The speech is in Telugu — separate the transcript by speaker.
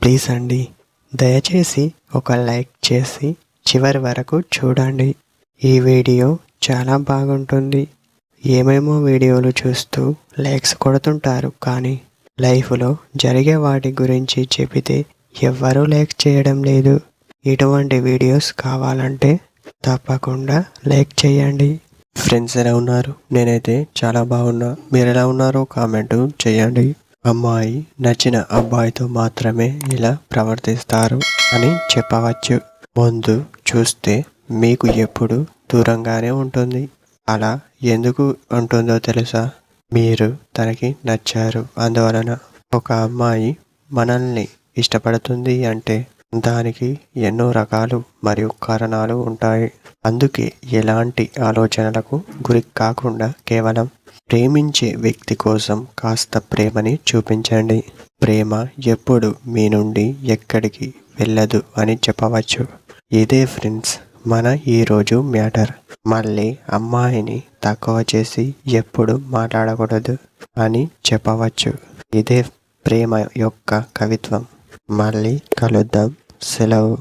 Speaker 1: ప్లీజ్ అండి, దయచేసి ఒక లైక్ చేసి చివరి వరకు చూడండి. ఈ వీడియో చాలా బాగుంటుంది. ఏమేమో వీడియోలు చూస్తూ లైక్స్ కొడుతుంటారు, కానీ లైఫ్లో జరిగే వాటి గురించి చెబితే ఎవ్వరూ లైక్ చేయడం లేదు. ఇటువంటి వీడియోస్ కావాలంటే తప్పకుండా లైక్ చేయండి. ఫ్రెండ్స్ ఎలా ఉన్నారు? నేనైతే చాలా బాగున్నా. మీరు ఎలా ఉన్నారో కామెంట్ చేయండి. అమ్మాయి నచ్చిన అబ్బాయితో మాత్రమే ఇలా ప్రవర్తిస్తారు అని చెప్పవచ్చు. ముందు చూస్తే మీకు ఎప్పుడు దూరంగానే ఉంటుంది. అలా ఎందుకు ఉంటుందో తెలుసా? మీరు తనకి నచ్చారు. అందువలన ఒక అమ్మాయి మనల్ని ఇష్టపడుతుంది అంటే దానికి ఎన్నో రకాలు మరియు కారణాలు ఉంటాయి. అందుకే ఎలాంటి ఆలోచనలకు గురి కాకుండా కేవలం ప్రేమించే వ్యక్తి కోసం కాస్త ప్రేమని చూపించండి. ప్రేమ ఎప్పుడు మీ నుండి ఎక్కడికి వెళ్ళదు అని చెప్పవచ్చు. ఇదే ఫ్రెండ్స్ మన ఈరోజు మ్యాటర్. మళ్ళీ అమ్మాయిని తక్కువ చేసి ఎప్పుడు మాట్లాడకూడదు అని చెప్పవచ్చు. ఇదే ప్రేమ యొక్క కవిత్వం. మళ్ళీ కలుద్దాం. సెలవు.